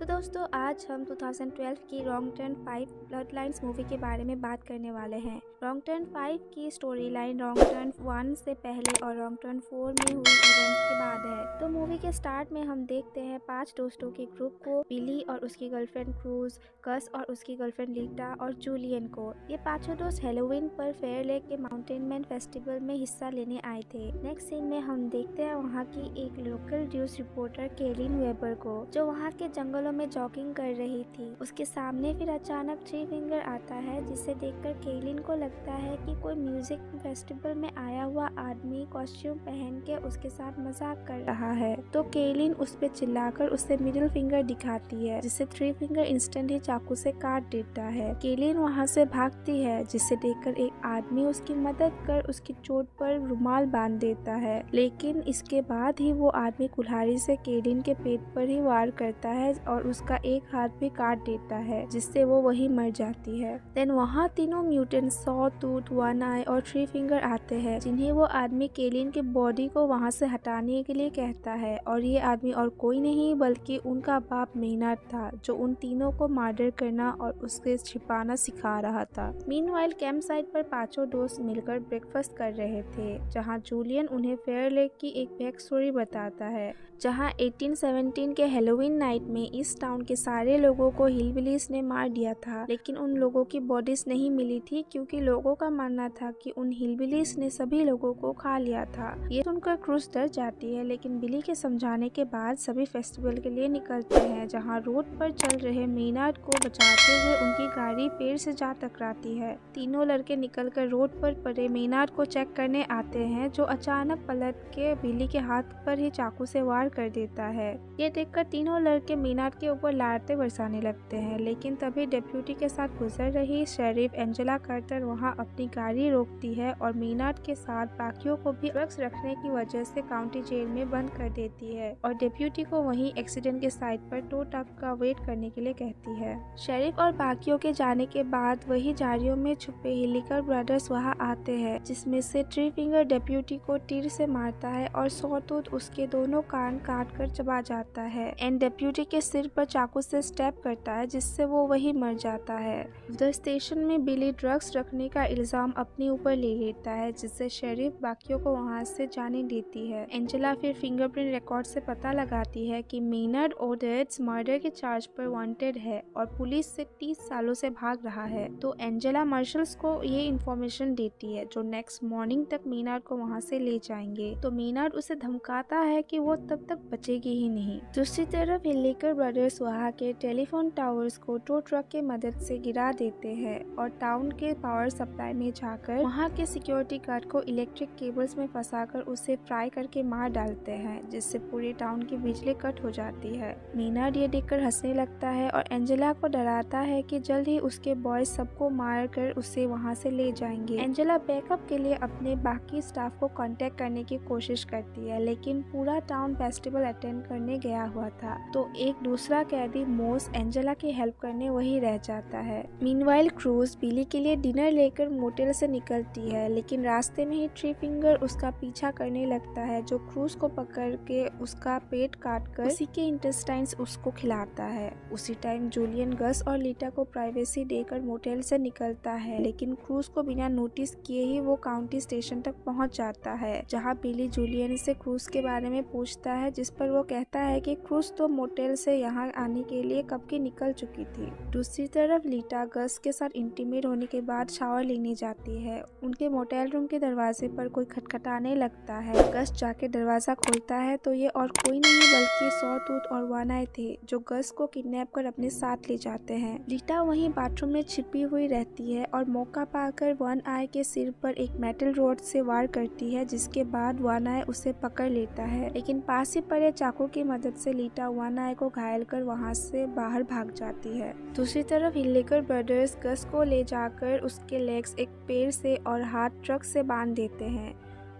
दोस्तों आज हम 2012 की wrong turn 5 blood lines movie के बारे में बात करने वाले हैं। रॉन्ग टर्न 5 की स्टोरी लाइन रॉन्ग टर्न 1 से पहले और रॉन्ग टर्न 4 में हुई इवेंट्स के बाद है। तो मूवी के स्टार्ट में हम देखते हैं 5 दोस्तों के ग्रुप को, बिली और उसकी गर्लफ्रेंड क्रूज, गस और उसकी गर्लफ्रेंड लीटा और जूलियन को। ये पांचों दोस्त हेलोवीन पर फेयर लेक के माउंटेन मैन फेस्टिवल में हिस्सा लेने आए थे। नेक्स्ट सीन में हम देखते हैं वहाँ की एक लोकल न्यूज रिपोर्टर केलिन वेबर को, जो वहाँ के जंगलों में जॉगिंग कर रही थी। उसके सामने फिर अचानक थ्री फिंगर आता है, जिसे देखकर केलिन को लगता है कि कोई म्यूजिक फेस्टिवल में आया हुआ आदमी कॉस्ट्यूम पहन के उसके साथ मजाक कर रहा है। तो केलिन उस पे चिल्लाकर उसे मिडिल फिंगर दिखाती है, जिसे थ्री फिंगर इंस्टेंट ही चाकू से काट देता है। केलिन वहाँ से भागती है, जिसे देखकर एक आदमी उसकी मदद कर उसकी चोट पर रुमाल बांध देता है, लेकिन इसके बाद ही वो आदमी कुल्हाड़ी से केलिन के पेट पर ही वार करता है और उसका एक हाथ भी काट देता है, जिससे वो वही मर जाती है। देन वहाँ तीनों म्यूटेंट सॉ टूथ, वन आई और थ्री फिंगर आते हैं, जिन्हें वो आदमी केलिन के बॉडी को वहाँ से हटाने के लिए कहता है। और ये आदमी और कोई नहीं बल्कि उनका बाप मेहनत था, जो उन तीनों को मर्डर करना और उसके छिपाना सिखा रहा था। मीनवाइल कैंप साइट पर पांचों दोस्त मिलकर ब्रेकफास्ट कर रहे थे, जहाँ जूलियन उन्हें फेयर लेक की एक बैक स्टोरी बताता है, जहां 1817 के हेलोवीन नाइट में इस टाउन के सारे लोगों को हिलबिलीज ने मार दिया था, लेकिन उन लोगों की बॉडीज नहीं मिली थी, क्योंकि लोगों का मानना था कि उन हिलबिलीज ने सभी लोगों को खा लिया था। ये सुनकर क्रूज डर जाती है, लेकिन बिली के समझाने के बाद सभी फेस्टिवल के लिए निकलते हैं, जहां रोड पर चल रहे मेनार्ड को बचाते हुए उनकी गाड़ी पेड़ से जा टकराती है। तीनों लड़के निकलकर रोड पर पड़े मेनार्ड को चेक करने आते हैं, जो अचानक पलट के बिली के हाथ पर ही चाकू से वार कर देता है। ये देखकर तीनों लड़के मेनार्ड के ऊपर लारते बरसाने लगते हैं, लेकिन तभी डेप्यूटी के साथ गुजर रही शेरिफ एंजेला कार्टर वहां अपनी गाड़ी रोकती है और मेनार्ड के साथ बाकियों को भी ड्रग्स रखने की वजह से काउंटी जेल में बंद कर देती है और डेप्यूटी को वहीं एक्सीडेंट के साइट पर टो ट्रक का वेट करने के लिए कहती है। शेरिफ और बाकियों के जाने के बाद वही झाड़ियों में छुपे हिलिकर ब्रदर्स वहां आते हैं, जिसमें से थ्री फिंगर डेप्यूटी को तीर से मारता है और सॉटूथ उसके दोनों कान काट कर चबा जाता है एंड डेप्यूटी के सिर पर चाकू से स्टैब करता है, जिससे वो वही मर जाता है। उधर स्टेशन में बिली ड्रग्स रखने का इल्जाम अपने ऊपर ले लेता है, जिससे शेरिफ बाकियों को वहां से जाने देती है। एंजेला फिर फिंगरप्रिंट रिकॉर्ड से पता लगाती है कि मेनर्ड ओडेट्स मर्डर के चार्ज पर वांटेड है और पुलिस से 30 सालों से भाग रहा है। तो एंजेला मार्शल्स को ये इन्फॉर्मेशन देती है, जो नेक्स्ट मॉर्निंग तक मेनर्ड को वहां से ले जाएंगे। तो मेनर्ड उसे धमकाता है कि वो तब तक बचेगी ही नहीं। दूसरी तरफ हिलेकर ब्रदर्स वहाँ के टेलीफोन टावर्स को टो ट्रक की मदद से गिरा देते हैं और टाउन के पावर सप्लाई में जाकर वहाँ के सिक्योरिटी गार्ड को इलेक्ट्रिक केबल्स में फंसाकर उसे फ्राई करके मार डालते हैं, जिससे पूरी टाउन की बिजली कट हो जाती है। मेनार्ड ये देखकर हंसने लगता है और एंजेला को डराता है कि जल्द ही उसके बॉयज सबको मार कर उसे वहाँ से ले जाएंगे। एंजेला बैकअप के लिए अपने बाकी स्टाफ को कांटेक्ट करने की कोशिश करती है, लेकिन पूरा टाउन फेस्टिवल अटेंड करने गया हुआ था, तो एक दूसरा कैदी मोस एंजेला की हेल्प करने वही रह जाता है। मीनवाइल क्रूज बिली के लिए डिनर लेकर मोटेल से निकलती है, लेकिन रास्ते में ही थ्री फिंगर उसका पीछा करने लगता है, जो क्रूज को पकड़ के उसका पेट काट कर उसी के इंटेस्टाइन्स उसको खिलाता है। उसी टाइम जूलियन गस और लीटा को प्राइवेसी देकर मोटेल से निकलता है, लेकिन क्रूज को बिना नोटिस किए ही वो काउंटी स्टेशन तक पहुंच जाता है, जहां बिली जूलियन से क्रूज के बारे में पूछता है, जिस पर वो कहता है कि क्रूज तो मोटेल से यहाँ आने के लिए कब की निकल चुकी थी। दूसरी तरफ लीटा गस के साथ इंटीमेट होने के बाद शावर लेने जाती है। उनके मोटेल रूम के दरवाजे पर कोई खटखटाने लगता है। गस जाके दरवाजा खोलता है तो ये और कोई नहीं बल्कि सॉटूथ और वन आई थे, जो गस को किडनैप कर अपने साथ ले जाते हैं। लीटा वहीं बाथरूम में छिपी हुई रहती है और मौका पाकर वन आई के सिर पर एक मेटल रॉड से वार करती है, जिसके बाद वन आई उसे पकड़ लेता है, लेकिन पास ही पड़े चाकू की मदद से लीटा वन आई को घायल कर वहां से बाहर भाग जाती है। दूसरी तरफ हिलेकर ब्रदर्स गस को ले जाकर उसके लेग्स एक पेड़ से और हाथ ट्रक से बांध देते हैं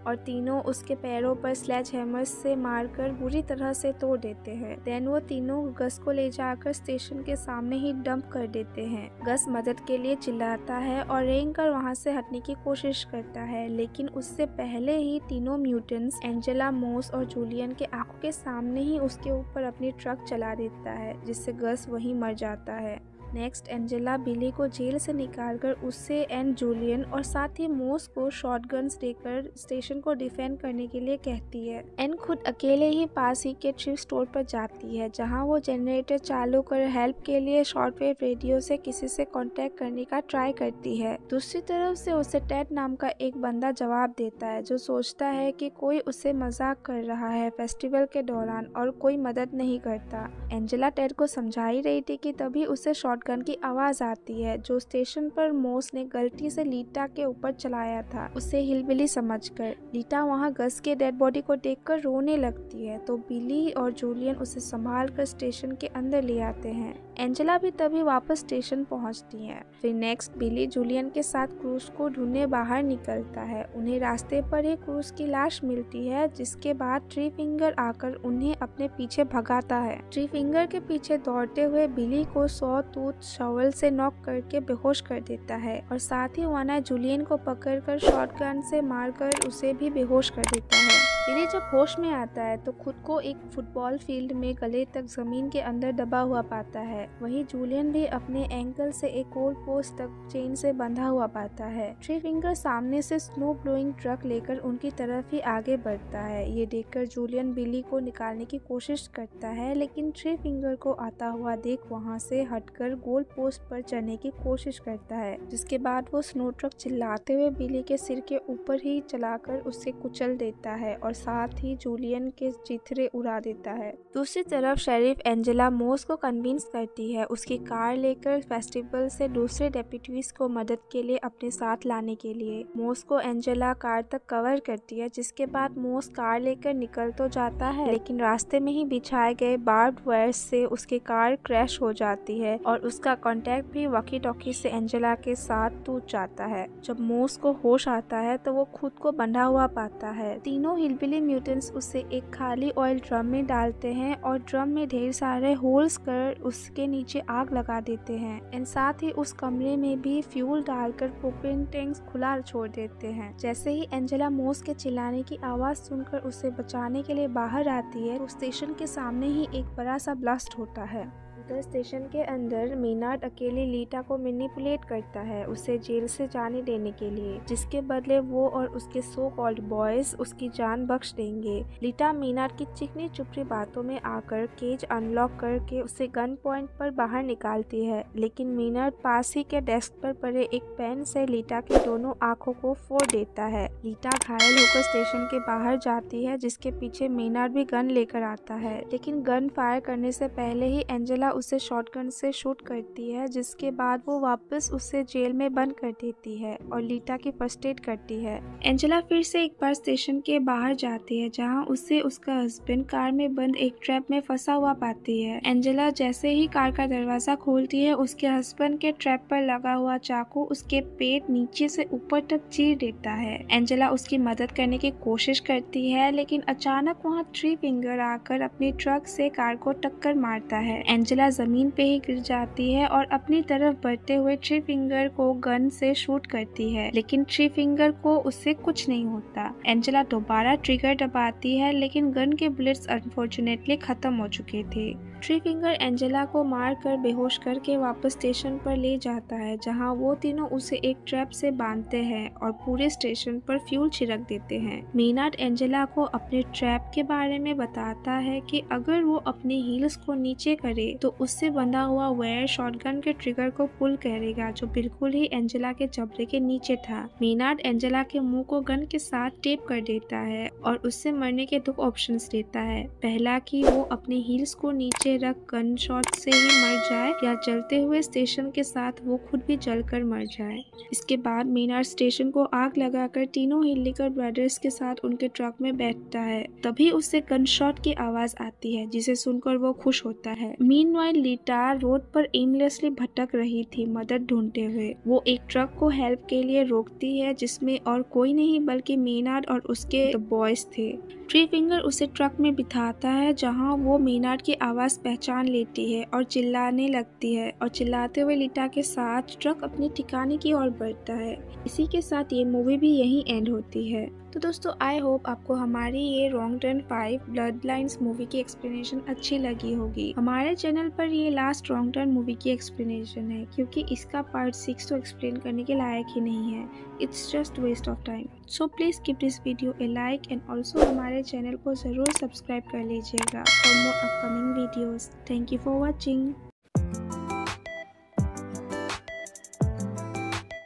और तीनों उसके पैरों पर स्लेज हैमर से मारकर बुरी तरह से तोड़ देते हैं। देन वो तीनों गस को ले जाकर स्टेशन के सामने ही डंप कर देते हैं। गस मदद के लिए चिल्लाता है और रेंग कर वहाँ से हटने की कोशिश करता है, लेकिन उससे पहले ही तीनों म्यूटेंट्स एंजेला, मोस और जूलियन के आंखों के सामने ही उसके ऊपर अपनी ट्रक चला देता है, जिससे गस वहीं मर जाता है। नेक्स्ट एंजेला बिली को जेल से निकालकर उससे एंड जूलियन और साथ ही मोस को शॉटगन्स देकर स्टेशन को डिफेंड करने के लिए कहती है। एंड खुद अकेले ही पास ही के थ्रिफ्ट स्टोर पर जाती है, जहां वो जनरेटर चालू कर हेल्प के लिए शॉर्टवेव रेडियो से किसी से कांटेक्ट करने का ट्राई करती है। दूसरी तरफ से उसे टेड नाम का एक बंदा जवाब देता है, जो सोचता है कि कोई उसे मजाक कर रहा है फेस्टिवल के दौरान और कोई मदद नहीं करता। एंजेला टेड को समझा ही रही थी कि तभी उसे शॉटगन की आवाज आती है, जो स्टेशन पर मोस ने गलती से लीटा के ऊपर चलाया था, उसे हिलबिली समझकर। लीटा वहां गस के डेड बॉडी को देखकर रोने लगती है, तो बिली और जूलियन उसे संभाल कर स्टेशन के अंदर ले आते हैं। एंजेला भी तभी वापस स्टेशन पहुंचती है। फिर नेक्स्ट बिली जूलियन के साथ क्रूज को ढूंढने बाहर निकलता है। उन्हें रास्ते पर ही क्रूज की लाश मिलती है, जिसके बाद थ्री फिंगर आकर उन्हें अपने पीछे भगाता है। थ्री फिंगर के पीछे दौड़ते हुए बिली को सॉ टूथ शॉवल से नॉक करके बेहोश कर देता है और साथ ही वाना जूलियन को पकड़कर शॉटगन से मारकर उसे भी बेहोश कर देता है। बिली जब होश में आता है तो खुद को एक फुटबॉल फील्ड में गले तक जमीन के अंदर दबा हुआ पाता है। वहीं जूलियन भी अपने एंकल से एक गोल पोस्ट तक चेन से बंधा हुआ पाता है। थ्री फिंगर सामने से स्नो ब्लोइंग ट्रक लेकर उनकी तरफ ही आगे बढ़ता है। ये देखकर जूलियन बिली को निकालने की कोशिश करता है, लेकिन थ्री फिंगर को आता हुआ देख वहां से हटकर गोल पोस्ट पर चढ़ने की कोशिश करता है, जिसके बाद वो स्नो ट्रक चिल्लाते हुए बिली के सिर के ऊपर ही चलाकर उसे कुचल देता है और साथ ही जूलियन के चिथड़े उड़ा देता है। दूसरी तरफ शेरिफ एंजेला मोस को कन्विंस करती है उसकी कार लेकर फेस्टिवल से दूसरे डेप्यूटीज को मदद के लिए अपने साथ लाने के लिए। मोस को एंजेला कार तक कवर करती है, जिसके बाद मोस कार लेकर निकल तो जाता है, लेकिन रास्ते में ही बिछाए गए बार्ब्ड वायर से उसकी कार क्रैश हो जाती है और उसका कांटेक्ट भी वॉकी टॉकी से एंजेला के साथ टूट जाता है। जब मोस को होश आता है तो वो खुद को बंधा हुआ पाता है। तीनों हिलबिली म्यूटेंट्स उसे एक खाली ऑयल ड्रम में डालते हैं और ड्रम में ढेर सारे होल्स कर उसके नीचे आग लगा देते हैं एंड साथ ही उस कमरे में भी फ्यूल डालकर प्रोपेन टैंक्स खुला छोड़ देते हैं। जैसे ही एंजेला मोस के चिल्लाने की आवाज सुनकर उसे बचाने के लिए बाहर आती है तो स्टेशन के सामने ही एक बड़ा सा ब्लास्ट होता है। स्टेशन के अंदर मेनार्ड अकेले लीटा को मैनिपुलेट करता है उसे जेल से जाने देने के लिए, जिसके बदले वो और उसके सो कॉल्ड बॉयज उसकी जान बख्श देंगे। लीटा मेनार्ड की चिकनी चुपड़ी बातों में आकर केज अनलॉक करके उसे गन पॉइंट पर बाहर निकालती है, लेकिन मेनार्ड पास ही के डेस्क पर पड़े एक पेन से लीटा की दोनों आंखों को फोड़ देता है। लीटा घायल होकर स्टेशन के बाहर जाती है, जिसके पीछे मेनार्ड भी गन लेकर आता है, लेकिन गन फायर करने से पहले ही एंजेला उसे शॉटगन से शूट करती है, जिसके बाद वो वापस उसे जेल में बंद कर देती है और लीटा की फर्स्ट एड करती है। एंजेला फिर से एक बार स्टेशन के बाहर जाती है, जहां उसे उसका हस्बैंड कार में बंद एक ट्रैप में फंसा हुआ पाती है। एंजेला जैसे ही कार का दरवाजा खोलती है, उसके हस्बैंड के ट्रैप पर लगा हुआ चाकू उसके पेट नीचे से ऊपर तक चीर देता है। एंजेला उसकी मदद करने की कोशिश करती है, लेकिन अचानक वहाँ थ्री फिंगर आकर अपनी ट्रक से कार को टक्कर मारता है। एंजेला जमीन पे ही गिर जाती है और अपनी तरफ बढ़ते हुए थ्री फिंगर को गन से शूट करती है, लेकिन थ्री फिंगर को उससे कुछ नहीं होता। एंजेला दोबारा ट्रिगर दबाती है, लेकिन गन के बुलेट्स अनफॉर्चुनेटली खत्म हो चुके थे। थ्री फिंगर एंजेला को मार कर बेहोश करके वापस स्टेशन पर ले जाता है, जहां वो तीनों उसे एक ट्रैप से बांधते हैं और पूरे स्टेशन पर फ्यूल छिड़क देते हैं। मेनार्ड एंजेला को अपने ट्रैप के बारे में बताता है कि अगर वो अपने हील्स को नीचे करे तो उससे बंधा हुआ वायर शॉटगन के ट्रिगर को पुल करेगा, जो बिल्कुल ही एंजेला के जबड़े के नीचे था। मेनार्ड एंजेला के मुंह को गन के साथ टेप कर देता है और उससे मरने के दो ऑप्शंस देता है। पहला कि वो अपने हील्स को नीचे नीचे रख गन शॉट से ही मर जाए या जलते हुए स्टेशन के साथ वो खुद भी जलकर मर जाए। इसके बाद मेनार्ड स्टेशन को आग लगाकर तीनों हिल्लिकर ब्रदर्स के साथ उनके ट्रक में बैठता है। तभी उससे गन शॉट की आवाज आती है जिसे सुनकर वो खुश होता है। मीनवाइल लीटा रोड पर एमलेसली भटक रही थी मदद ढूंढते हुए। वो एक ट्रक को हेल्प के लिए रोकती है जिसमें और कोई नहीं बल्कि मेनार्ड और उसके बॉयज थे। थ्री फिंगर उसे ट्रक में बिठाता है जहां वो मेनार्ड की आवाज पहचान लेती है और चिल्लाने लगती है और चिल्लाते हुए लीटा के साथ ट्रक अपने ठिकाने की ओर बढ़ता है। इसी के साथ ये मूवी भी यहीं एंड होती है। तो दोस्तों आई होप आपको हमारी ये wrong turn 5 blood lines movie की एक्सप्लेनेशन अच्छी लगी होगी। हमारे चैनल पर ये लास्ट रॉन्ग टर्न मूवी की एक्सप्लेनेशन है क्योंकि इसका पार्ट 6 तो एक्सप्लेन करने के लायक ही नहीं है। It's just waste of time. So please give this video a like and also हमारे चैनल को जरूर सब्सक्राइब कर लीजिएगा for more upcoming videos. Thank you for watching.